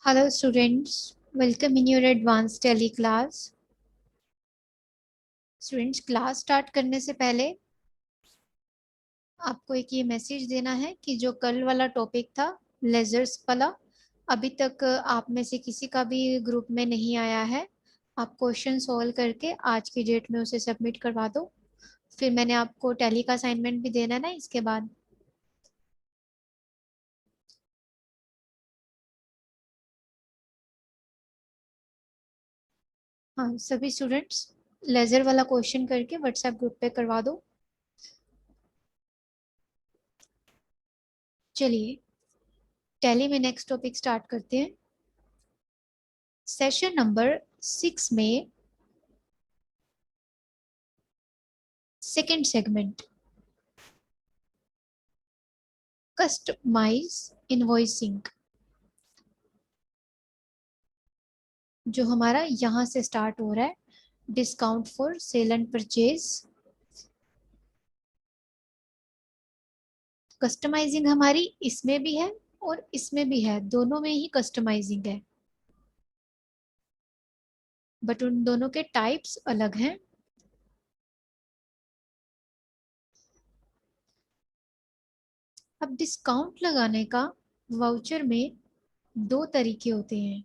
Hello students, welcome in your advanced tally class. Students class start करने से पहले आपको एक ये मैसेज देना है कि जो कल वाला टॉपिक था लेजर्स वाला, अभी तक आप में से किसी का भी ग्रुप में नहीं आया है। आप क्वेश्चन सॉल्व करके आज की डेट में उसे सबमिट करवा दो। फिर मैंने आपको टैली का असाइनमेंट भी देना है ना इसके बाद। हाँ, सभी स्टूडेंट्स लेजर वाला क्वेश्चन करके व्हाट्सएप ग्रुप पे करवा दो। चलिए टैली में नेक्स्ट टॉपिक स्टार्ट करते हैं। सेशन नंबर 6 में सेकेंड सेगमेंट कस्टमाइज इनवॉइसिंग, जो हमारा यहाँ से स्टार्ट हो रहा है। Discount for sale and purchase. Customising हमारी इसमें भी है और इसमें भी है, दोनों में ही कस्टमाइजिंग है, बट उन दोनों के टाइप्स अलग हैं। अब डिस्काउंट लगाने का वाउचर में दो तरीके होते हैं।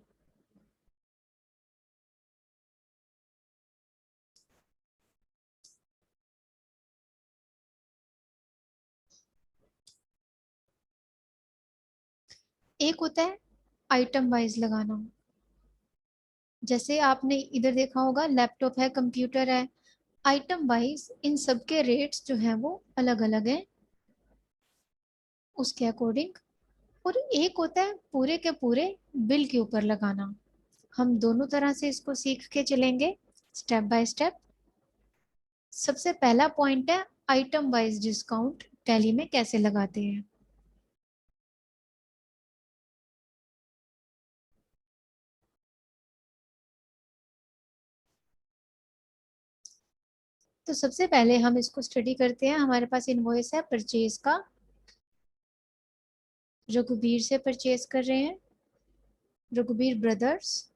एक होता है आइटम वाइज लगाना, जैसे आपने इधर देखा होगा लैपटॉप है, कंप्यूटर है। आइटम वाइज इन सबके रेट्स जो हैं वो अलग अलग हैं उसके अकॉर्डिंग। और एक होता है पूरे के पूरे बिल के ऊपर लगाना। हम दोनों तरह से इसको सीख के चलेंगे स्टेप बाय स्टेप। सबसे पहला पॉइंट है आइटम वाइज डिस्काउंट टैली में कैसे लगाते हैं। तो सबसे पहले हम इसको स्टडी करते हैं। हमारे पास इनवॉइस है परचेज का, रघुबीर से परचेज कर रहे हैं, Raghubir brothers.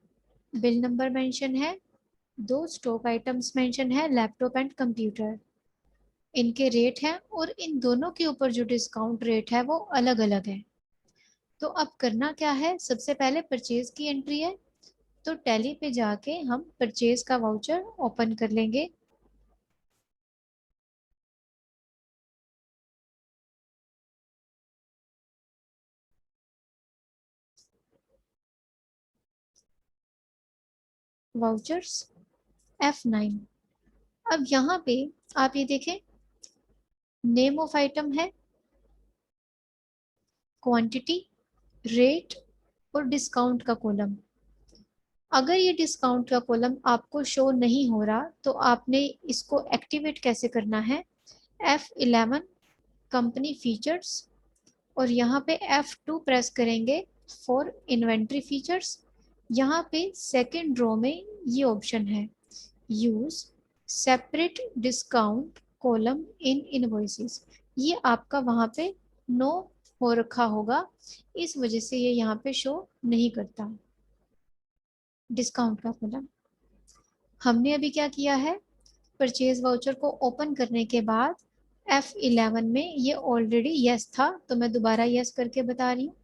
Bill number mention है, दो स्टॉक आइटम्स मेंशन है, लैपटॉप एंड कंप्यूटर। इनके रेट हैं और इन दोनों के ऊपर जो डिस्काउंट रेट है वो अलग अलग है। तो अब करना क्या है, सबसे पहले परचेज की एंट्री है, तो टैली पे जाके हम परचेज का वाउचर ओपन कर लेंगे। Vouchers F9। अब यहाँ पे आप ये देखें, नेम ऑफ आइटम है, क्वांटिटी, रेट और डिस्काउंट का कॉलम। अगर ये डिस्काउंट का कॉलम आपको शो नहीं हो रहा तो आपने इसको एक्टिवेट कैसे करना है। F11 कंपनी फीचर्स, और यहाँ पे F2 प्रेस करेंगे फॉर इन्वेंट्री फीचर्स। यहाँ पे सेकेंड रो में ये ऑप्शन है, use separate discount column in invoices. ये आपका वहाँ पे नो हो रखा होगा, इस वजह से ये यहाँ पे शो नहीं करता डिस्काउंट का कॉलम। हमने अभी क्या किया है, परचेज वाउचर को ओपन करने के बाद F11 में ये ऑलरेडी यस था, तो मैं दोबारा यस करके बता रही हूँ।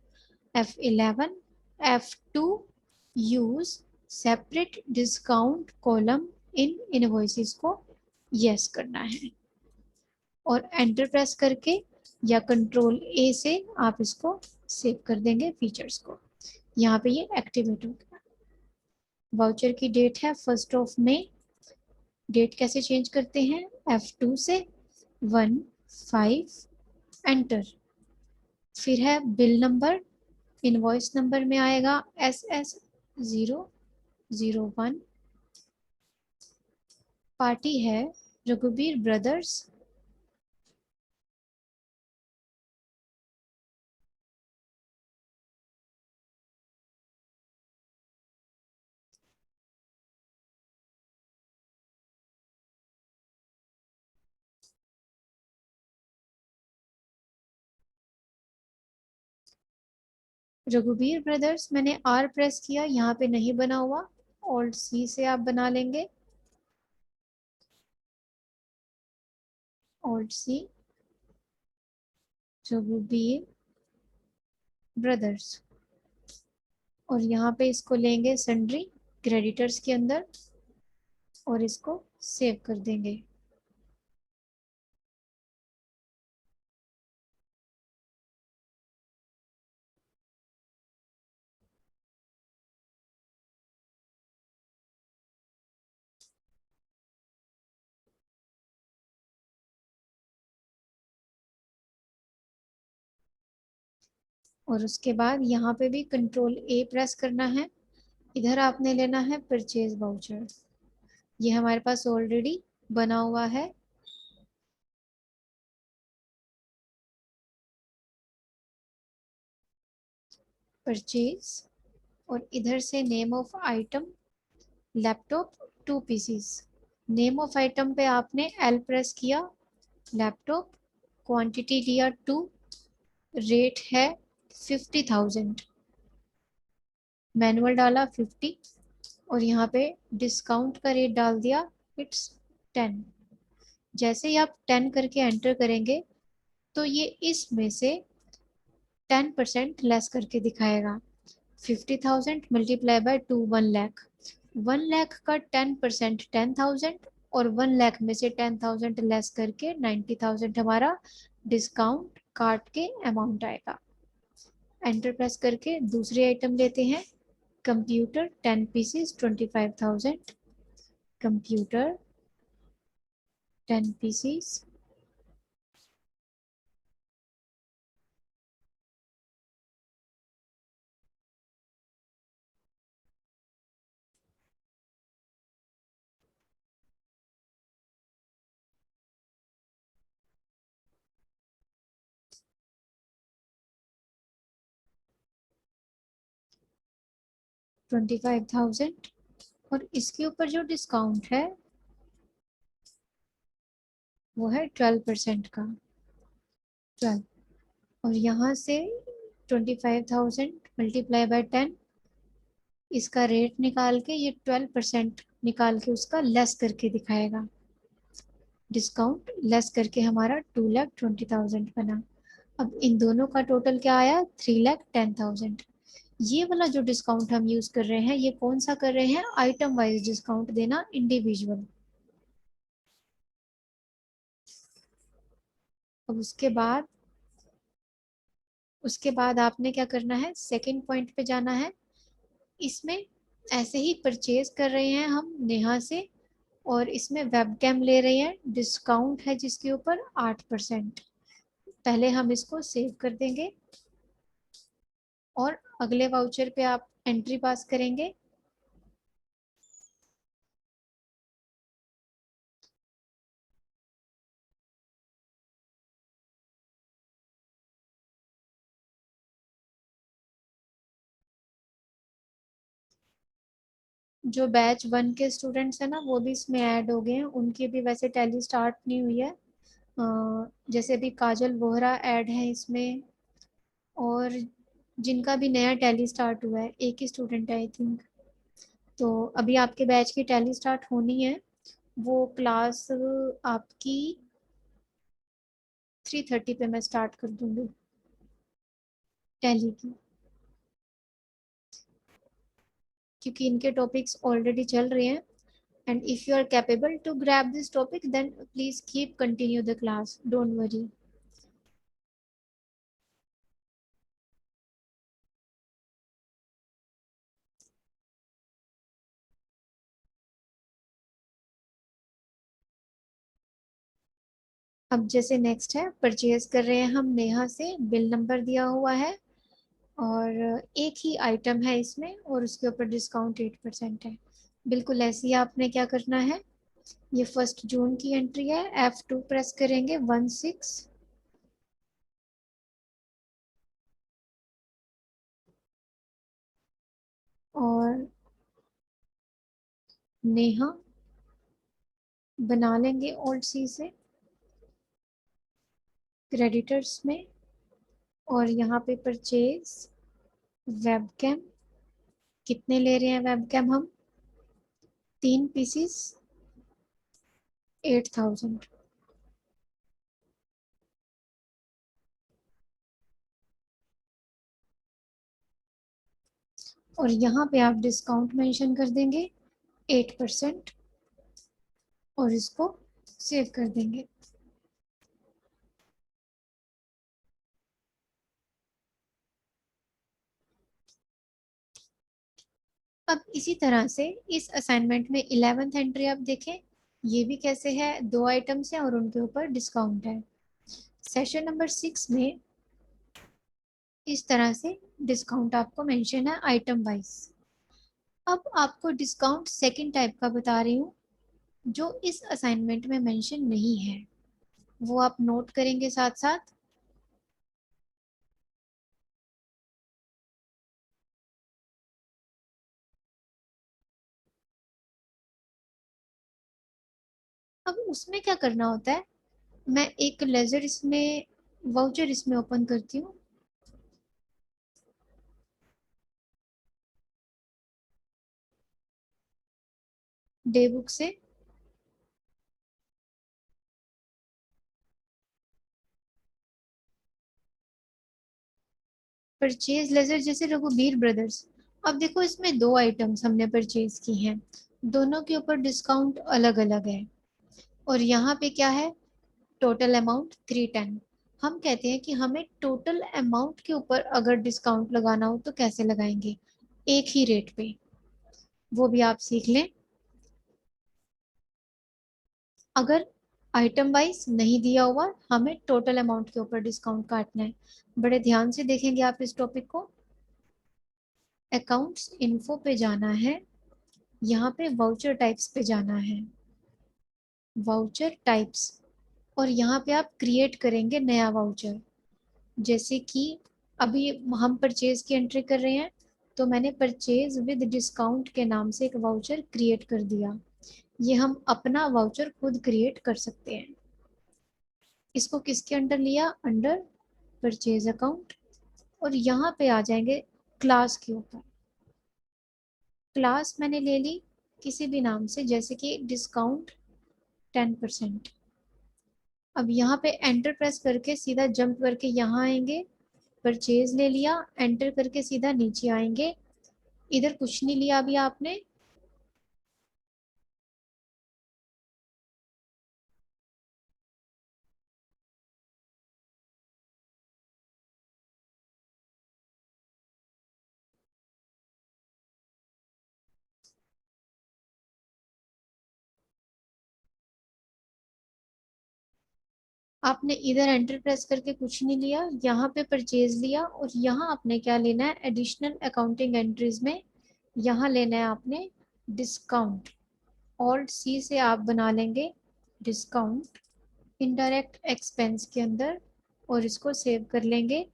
F11 F2 use separate discount column in invoices को यस करना है, और एंटर प्रेस करके या कंट्रोल ए से आप इसको सेव कर देंगे फीचर्स को। यहाँ पे ये एक्टिवेट हो गया। वाउचर की डेट है 1 डेट कैसे चेंज करते हैं, F2 से 15 एंटर। फिर है बिल नंबर, इनवॉइस नंबर में आएगा SS001। पार्टी है रघुबीर ब्रदर्स। रघुबीर ब्रदर्स, मैंने आर प्रेस किया, यहाँ पे नहीं बना हुआ, ऑल्ट सी से आप बना लेंगे, ऑल्ट सी, रघुबीर ब्रदर्स। और यहाँ पे इसको लेंगे सन्ड्री क्रेडिटर्स के अंदर और इसको सेव कर देंगे। और उसके बाद यहाँ पे भी कंट्रोल ए प्रेस करना है। इधर आपने लेना है परचेज वाउचर, ये हमारे पास ऑलरेडी बना हुआ है। परचेज, और इधर से name of item laptop 2 pieces. Name of item पे आपने एल प्रेस किया, लैपटॉप, क्वांटिटी लिया 2, रेट है 50,000, मैनुअल डाला 50, और यहाँ पे डिस्काउंट का रेट डाल दिया, इट्स 10। जैसे ही आप 10 करके एंटर करेंगे तो ये इसमें से 10% लेस करके दिखाएगा। 50,000 मल्टीप्लाई बाय 2, 1 लाख। 1 लाख का 10% 10,000, और 1 लाख में से 10,000 लेस करके 90,000 हमारा डिस्काउंट काट के अमाउंट आएगा। एंटर प्रेस करके दूसरी आइटम लेते हैं, कंप्यूटर 10 पीसेस 25,000, कंप्यूटर 10 पीसेस, 25,000, और इसके ऊपर जो डिस्काउंट है वो है 12% का, 12। और यहाँ से 25,000 मल्टीप्लाई बाय 10, इसका रेट निकाल के ये 12% निकाल के उसका लेस करके दिखाएगा। डिस्काउंट लेस करके हमारा 2,20,000 बना। अब इन दोनों का टोटल क्या आया, 3,10,000। ये वाला जो डिस्काउंट हम यूज कर रहे हैं, ये कौन सा कर रहे हैं, आइटम वाइज डिस्काउंट देना, इंडिविजुअल। अब उसके बाद आपने क्या करना है, सेकंड पॉइंट पे जाना है। इसमें ऐसे ही परचेज कर रहे हैं हम नेहा से, और इसमें वेबकैम ले रहे हैं, डिस्काउंट है जिसके ऊपर 8%। पहले हम इसको सेव कर देंगे और अगले वाउचर पे आप एंट्री पास करेंगे। जो बैच 1 के स्टूडेंट्स हैं ना, वो भी इसमें ऐड हो गए हैं, उनकी भी वैसे टैली स्टार्ट नहीं हुई है। जैसे अभी काजल वोहरा ऐड है इसमें, और जिनका भी नया टैली स्टार्ट हुआ है, एक ही स्टूडेंट है आई थिंक। तो अभी आपके बैच की टैली स्टार्ट होनी है, वो क्लास आपकी 3:30 पे मैं स्टार्ट कर दूंगी टैली की, क्योंकि इनके टॉपिक्स ऑलरेडी चल रहे हैं। And if you are capable to grab this topic then please keep continue the class, don't worry. अब जैसे नेक्स्ट है, परचेज कर रहे हैं हम नेहा से, बिल नंबर दिया हुआ है, और एक ही आइटम है इसमें, और उसके ऊपर डिस्काउंट 8% है। बिल्कुल ऐसे ही आपने क्या करना है, ये 1 जून की एंट्री है, F2 प्रेस करेंगे, 16, और नेहा बना लेंगे ओल्ड सी से क्रेडिटर्स में, और यहाँ पे परचेज वेबकैम कितने ले रहे हैं वेबकैम हम? 3 पीसीस 8,000। और यहाँ पे आप डिस्काउंट मेंशन कर देंगे 8% और इसको सेव कर देंगे। अब इसी तरह से इस असाइनमेंट में 11th एंट्री आप देखें, ये भी कैसे है, 2 आइटम्स हैं और उनके ऊपर डिस्काउंट है। सेशन नंबर 6 में इस तरह से डिस्काउंट आपको मेंशन है आइटम वाइज। अब आपको डिस्काउंट सेकंड टाइप का बता रही हूँ जो इस असाइनमेंट में मेंशन नहीं है, वो आप नोट करेंगे साथ साथ। अब उसमें क्या करना होता है, मैं एक लेजर इसमें वाउचर इसमें ओपन करती हूँ। डे बुक से परचेज लेजर जैसे रघुबीर ब्रदर्स। अब देखो इसमें 2 आइटम्स हमने परचेज की हैं, दोनों के ऊपर डिस्काउंट अलग अलग है। और यहाँ पे क्या है, टोटल अमाउंट 310। हम कहते हैं कि हमें टोटल अमाउंट के ऊपर अगर डिस्काउंट लगाना हो तो कैसे लगाएंगे, एक ही रेट पे, वो भी आप सीख लें। अगर आइटम वाइज नहीं दिया हुआ, हमें टोटल अमाउंट के ऊपर डिस्काउंट काटना है। बड़े ध्यान से देखेंगे आप इस टॉपिक को। अकाउंट्स इन्फो पे जाना है, यहाँ पे वाउचर टाइप्स पे जाना है, वाउचर टाइप्स। और यहाँ पे आप क्रिएट करेंगे नया वाउचर। जैसे कि अभी हम परचेज की एंट्री कर रहे हैं, तो मैंने परचेज विद डिस्काउंट के नाम से एक वाउचर क्रिएट कर दिया। ये हम अपना वाउचर खुद क्रिएट कर सकते हैं। इसको किसके अंडर लिया, अंडर परचेज अकाउंट। और यहाँ पे आ जाएंगे क्लास के ऊपर। क्लास मैंने ले ली किसी भी नाम से, जैसे कि डिस्काउंट 10%। अब यहाँ पे एंटर प्रेस करके सीधा जंप करके यहाँ आएंगे, परचेज ले लिया, एंटर करके सीधा नीचे आएंगे। इधर कुछ नहीं लिया अभी आपने। आपने इधर एंटर प्रेस करके कुछ नहीं लिया, यहाँ पे परचेज लिया, और यहाँ आपने क्या लेना है, एडिशनल अकाउंटिंग एंट्रीज में यहाँ लेना है आपने डिस्काउंट। ऑल्ट सी से आप बना लेंगे डिस्काउंट इनडायरेक्ट एक्सपेंस के अंदर, और इसको सेव कर लेंगे।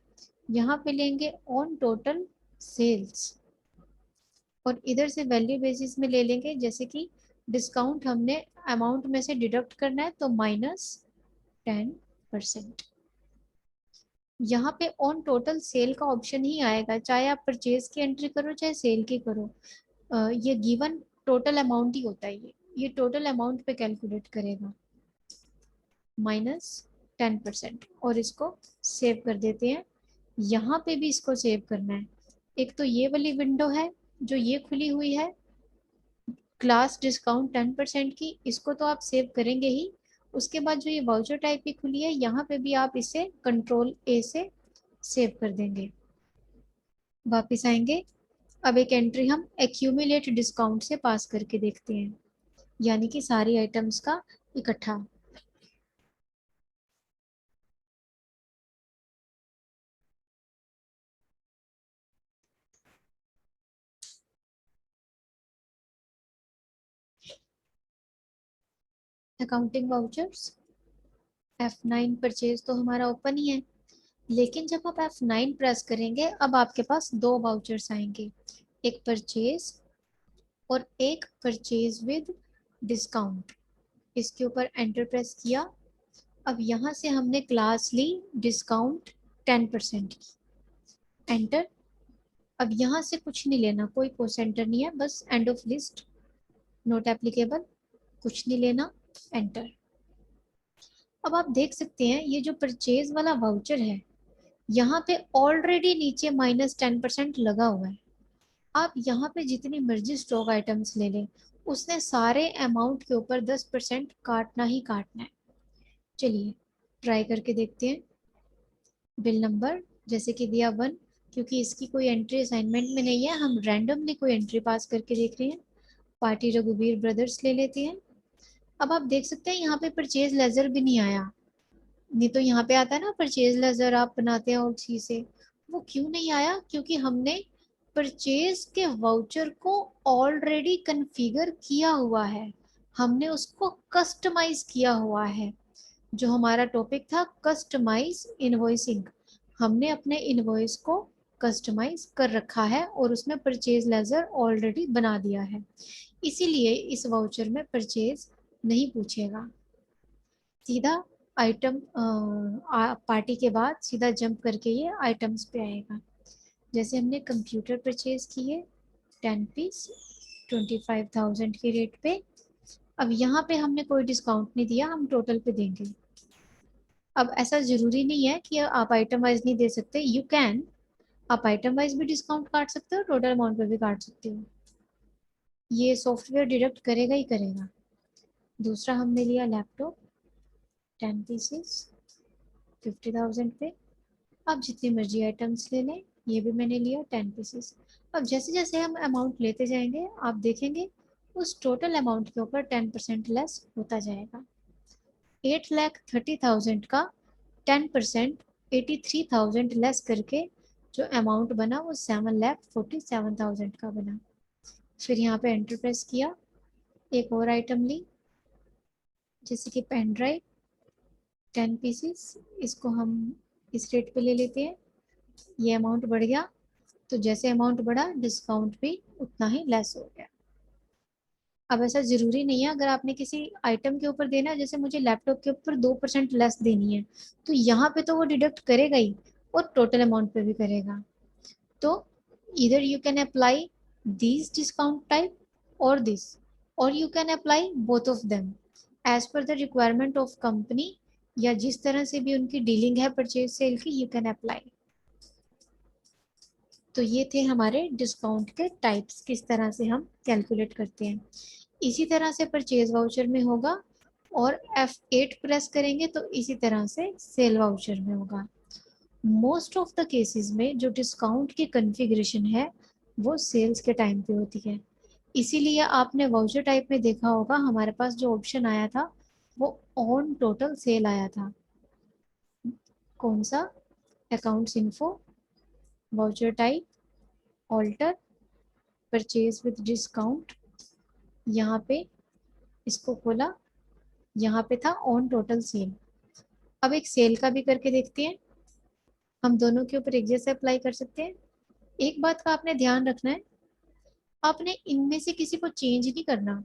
यहाँ पे लेंगे ऑन टोटल सेल्स, और इधर से वैल्यू बेसिस में ले लेंगे, जैसे कि डिस्काउंट हमने अमाउंट में से डिडक्ट करना है तो -10%। यहाँ पे ऑन टोटल सेल का ऑप्शन ही आएगा, चाहे आप परचेज की एंट्री करो चाहे सेल की करो। ये गिवन टोटल अमाउंट ही होता है, ये टोटल अमाउंट पे कैलकुलेट करेगा, -10%। और इसको सेव कर देते हैं। यहाँ पे भी इसको सेव करना है। एक तो ये वाली विंडो है जो ये खुली हुई है, क्लास डिस्काउंट 10% की, इसको तो आप सेव करेंगे ही। उसके बाद जो ये वाउचर टाइप की खुली है, यहाँ पे भी आप इसे कंट्रोल A से सेव कर देंगे। वापस आएंगे। अब एक एंट्री हम एक्यूमुलेट डिस्काउंट से पास करके देखते हैं, यानी कि सारी आइटम्स का इकट्ठा। अकाउंटिंग वाउचर्स F9 परचेज तो हमारा ओपन ही है, लेकिन जब आप F9 प्रेस करेंगे, अब आपके पास 2 वाउचर्स आएंगे, एक परचेज और एक परचेज विद डिस्काउंट। इसके ऊपर एंटर प्रेस किया। अब यहाँ से हमने क्लास ली डिस्काउंट 10% की, एंटर। अब यहाँ से कुछ नहीं लेना, कोई कॉस्ट सेंटर नहीं है, बस end of list, note applicable, कुछ नहीं लेना, एंटर। अब आप देख सकते हैं ये जो परचेज वाला वाउचर है यहाँ पे ऑलरेडी नीचे -10% लगा हुआ है। आप यहाँ पे जितनी मर्जी स्टॉक आइटम्स ले लें, उसने सारे अमाउंट के ऊपर 10% काटना ही काटना है। चलिए ट्राई करके देखते हैं। बिल नंबर जैसे कि दिया 1, क्योंकि इसकी कोई एंट्री असाइनमेंट में नहीं है, हम रैंडमली कोई एंट्री पास करके देख रहे हैं। पार्टी रघुवीर ब्रदर्स ले लेते हैं। अब आप देख सकते हैं यहाँ पे परचेज लेजर भी नहीं आया। नहीं तो यहाँ पे आता है ना परचेज लेजर आप बनाते हैं और चीज से, वो क्यों नहीं आया? क्योंकि हमने परचेज के वाउचर को ऑलरेडी कॉन्फ़िगर किया हुआ है, हमने उसको कस्टमाइज किया हुआ है। जो हमारा टॉपिक था कस्टमाइज इनवॉइसिंग, हमने अपने इनवॉइस को कस्टमाइज कर रखा है और उसमें परचेज लेजर ऑलरेडी बना दिया है, इसीलिए इस वाउचर में परचेज नहीं पूछेगा। सीधा आइटम पार्टी के बाद सीधा जंप करके ये आइटम्स पे आएगा। जैसे हमने कंप्यूटर परचेज किए 10 पीस 25,000 के रेट पे। अब यहाँ पे हमने कोई डिस्काउंट नहीं दिया, हम टोटल पे देंगे। अब ऐसा जरूरी नहीं है कि आप आइटम वाइज नहीं दे सकते, यू कैन, आप आइटम वाइज भी डिस्काउंट काट सकते हो, टोटल अमाउंट पे भी काट सकते हो, ये सॉफ्टवेयर डिडक्ट करेगा ही करेगा। दूसरा हमने लिया लैपटॉप 10 पीसेस 50,000 पे। आप जितनी मर्जी आइटम्स ले लें, ये भी मैंने लिया 10 पीसेस। अब जैसे जैसे हम अमाउंट लेते जाएंगे आप देखेंगे उस टोटल अमाउंट के ऊपर 10% लेस होता जाएगा। 8,30,000 का 10% 83,000 लेस करके जो अमाउंट बना वो 7,47,000 का बना। फिर यहाँ पे एंटर प्रेस किया, एक और आइटम ली जैसे कि पेन ड्राइव 10 पीसेस, इसको हम इस रेट पे ले लेते हैं। ये अमाउंट बढ़ गया, तो जैसे अमाउंट बढ़ा डिस्काउंट भी उतना ही लेस हो गया। अब ऐसा जरूरी नहीं है, अगर आपने किसी आइटम के ऊपर देना है, जैसे मुझे लैपटॉप के ऊपर 2% लेस देनी है, तो यहाँ पे तो वो डिडक्ट करेगा ही और टोटल अमाउंट पे भी करेगा। तो इधर you can apply this discount type और दिस, और you can apply both of them as per the requirement of company, या जिस तरह से भी उनकी डीलिंग है परचेज सेल की, यू कैन अप्लाई। तो ये थे हमारे डिस्काउंट के टाइप्स, किस तरह से हम कैलकुलेट करते हैं। इसी तरह से परचेज वाउचर में होगा, और F8 प्रेस करेंगे तो इसी तरह से सेल वाउचर में होगा। मोस्ट ऑफ द केसेस में जो डिस्काउंट की कॉन्फ़िगरेशन है वो सेल्स के टाइम पे होती है, इसीलिए आपने वाउचर टाइप में देखा होगा हमारे पास जो ऑप्शन आया था वो ऑन टोटल सेल आया था। कौन सा? Accounts info, voucher type, alter, purchase with discount. यहाँ पे इसको खोला, यहाँ पे था ऑन टोटल सेल। अब एक सेल का भी करके देखते हैं, हम दोनों के ऊपर एक जैसे अप्लाई कर सकते हैं। एक बात का आपने ध्यान रखना है, आपने इनमें से किसी को चेंज नहीं करना।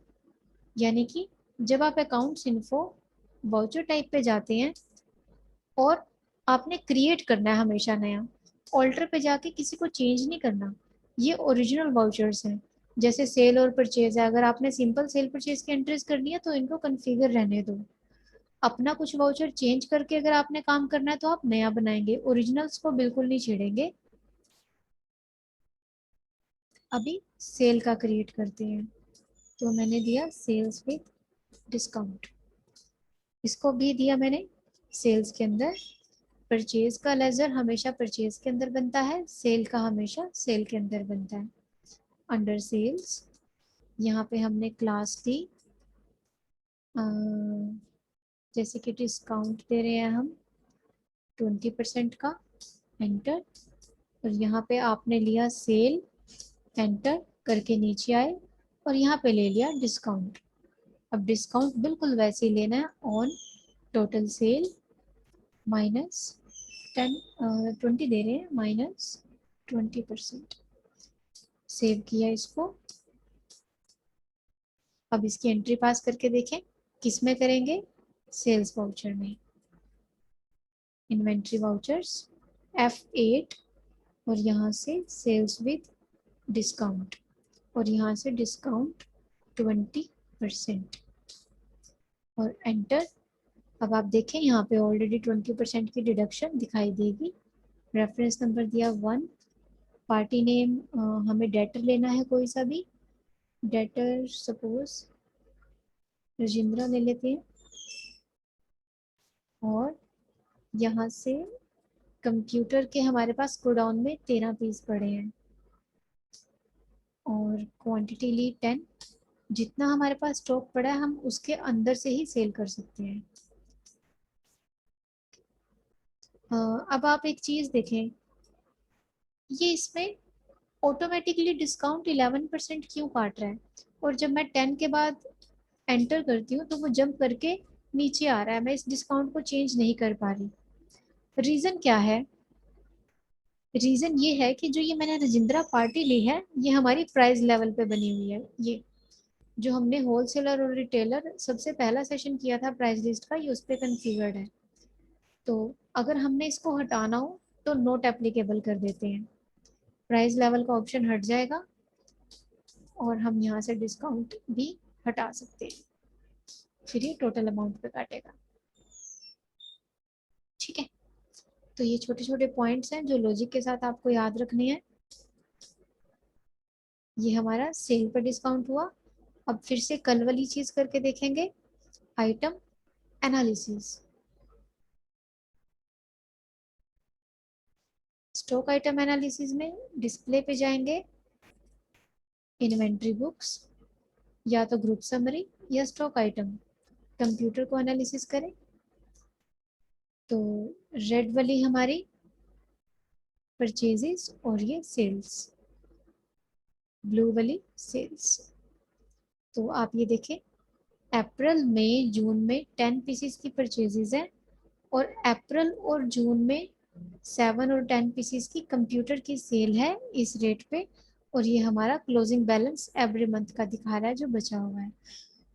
यानी कि जब आप अकाउंट्स इन्फो वाउचर टाइप पे जाते हैं और आपने क्रिएट करना है हमेशा नया, ऑल्टर पे जाके किसी को चेंज नहीं करना। ये ओरिजिनल वाउचर्स हैं, जैसे सेल और परचेज है, अगर आपने सिंपल सेल परचेज की एंट्रीज करनी है तो इनको कन्फिगर रहने दो। अपना कुछ वाउचर चेंज करके अगर आपने काम करना है तो आप नया बनाएंगे, ओरिजिनल्स को बिल्कुल नहीं छेड़ेंगे। अभी सेल का क्रिएट करते हैं, तो मैंने दिया सेल्स विद डिस्काउंट, इसको भी दिया मैंने सेल्स के अंदर। परचेज का लेजर हमेशा परचेज के अंदर बनता है, सेल का हमेशा सेल के अंदर बनता है। अंडर सेल्स यहाँ पे हमने क्लास दी, जैसे कि डिस्काउंट दे रहे हैं हम 20% का, एंटर। और यहाँ पे आपने लिया सेल, एंटर करके नीचे आए और यहाँ पे ले लिया डिस्काउंट। अब डिस्काउंट बिल्कुल वैसे ही लेना है, ऑन टोटल सेल माइनस 20 दे रहे हैं, -20%। सेव किया इसको। अब इसकी एंट्री पास करके देखें, किस में करेंगे? सेल्स वाउचर में। इन्वेंट्री वाउचर्स F8 और यहाँ से सेल्स विद डिस्काउंट, और यहाँ से डिस्काउंट 20% और एंटर। अब आप देखें यहाँ पे ऑलरेडी 20% की डिडक्शन दिखाई देगी। रेफरेंस नंबर दिया 1, पार्टी नेम हमें डेटर लेना है कोई सा भी, डेटर सपोज रजिंद्रा ले लेते हैं, और यहाँ से कंप्यूटर के हमारे पास गोडाउन में 13 पीस पड़े हैं और क्वांटिटी ली 10। जितना हमारे पास स्टॉक पड़ा है हम उसके अंदर से ही सेल कर सकते हैं। अब आप एक चीज देखें, ये इसमें ऑटोमेटिकली डिस्काउंट 11% क्यों काट रहा है, और जब मैं 10 के बाद एंटर करती हूँ तो वो जंप करके नीचे आ रहा है, मैं इस डिस्काउंट को चेंज नहीं कर पा रही। रीजन क्या है? रीजन ये है कि जो ये मैंने रजिंद्रा पार्टी ली है ये हमारी प्राइस लेवल पे बनी हुई है। ये जो हमने होलसेलर और रिटेलर सबसे पहला सेशन किया था प्राइस लिस्ट का, ये उस पर कन्फिगर्ड है। तो अगर हमने इसको हटाना हो तो नोट एप्लीकेबल कर देते हैं, प्राइस लेवल का ऑप्शन हट जाएगा और हम यहाँ से डिस्काउंट भी हटा सकते हैं, फिर ये टोटल अमाउंट पे काटेगा। ठीक है, तो ये छोटे छोटे पॉइंट्स हैं जो लॉजिक के साथ आपको याद रखने हैं। ये हमारा सेल पर डिस्काउंट हुआ। अब फिर से कल वाली चीज करके देखेंगे, item analysis. Stock item analysis में डिस्प्ले पे जाएंगे, इन्वेंट्री बुक्स, या तो ग्रुप समरी या स्टॉक आइटम, कंप्यूटर को एनालिसिस करें तो रेड वाली हमारी परचेजेस और ये सेल्स, ब्लू वाली सेल्स। तो आप ये देखें, अप्रैल मई जून में 10 पीसीस की परचेजेस हैं और अप्रैल और जून में 7 और 10 पीसीस की कंप्यूटर की सेल है इस रेट पे, और ये हमारा क्लोजिंग बैलेंस एवरी मंथ का दिखा रहा है जो बचा हुआ है,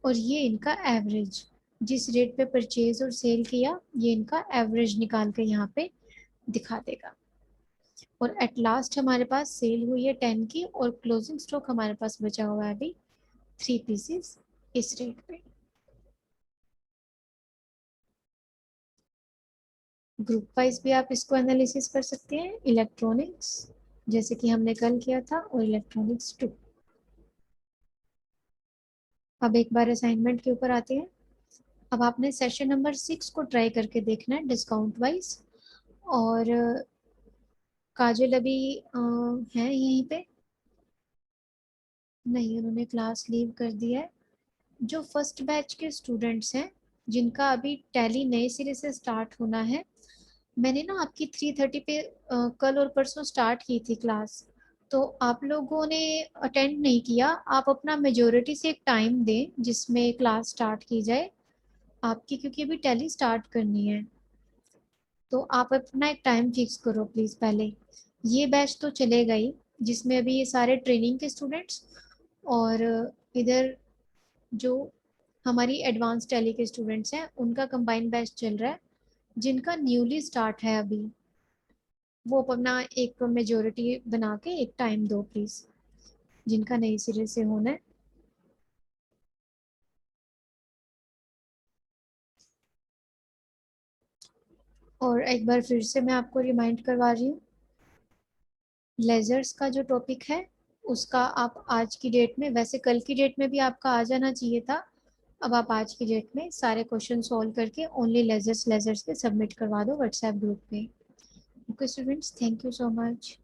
और ये इनका एवरेज जिस रेट पे परचेज और सेल किया ये इनका एवरेज निकाल के यहाँ पे दिखा देगा। और एट लास्ट हमारे पास सेल हुई है 10 की और क्लोजिंग स्टॉक हमारे पास बचा हुआ है अभी 3 पीसेस इस रेट पे। ग्रुप वाइज भी आप इसको एनालिसिस कर सकते हैं, इलेक्ट्रॉनिक्स जैसे कि हमने कल किया था और इलेक्ट्रॉनिक्स 2। अब एक बार असाइनमेंट के ऊपर आते हैं। अब आपने सेशन नंबर 6 को ट्राई करके देखना है डिस्काउंट वाइज, और काजल अभी है यहीं पे? नहीं, उन्होंने क्लास लीव कर दिया है। जो फर्स्ट बैच के स्टूडेंट्स हैं जिनका अभी टैली नए सिरे से स्टार्ट होना है, मैंने ना आपकी 3:30 पे कल और परसों स्टार्ट की थी क्लास, तो आप लोगों ने अटेंड नहीं किया। आप अपना मेजोरिटी से एक टाइम दें जिसमें क्लास स्टार्ट की जाए आपकी, क्योंकि अभी टैली स्टार्ट करनी है, तो आप अपना एक टाइम फिक्स करो प्लीज़ पहले। ये बैच तो चलेगा ही जिसमें अभी ये सारे ट्रेनिंग के स्टूडेंट्स, और इधर जो हमारी एडवांस टैली के स्टूडेंट्स हैं उनका कंबाइंड बैच चल रहा है। जिनका न्यूली स्टार्ट है अभी वो अपना एक मेजोरिटी बना के एक टाइम दो प्लीज़, जिनका नए सिरे से होना है। और एक बार फिर से मैं आपको रिमाइंड करवा रही हूँ, लेजर्स का जो टॉपिक है उसका आप आज की डेट में, वैसे कल की डेट में भी आपका आ जाना चाहिए था, अब आप आज की डेट में सारे क्वेश्चन सॉल्व करके ओनली लेजर्स लेजर्स के सबमिट करवा दो व्हाट्सएप ग्रुप पे। Okay students, thank you so much.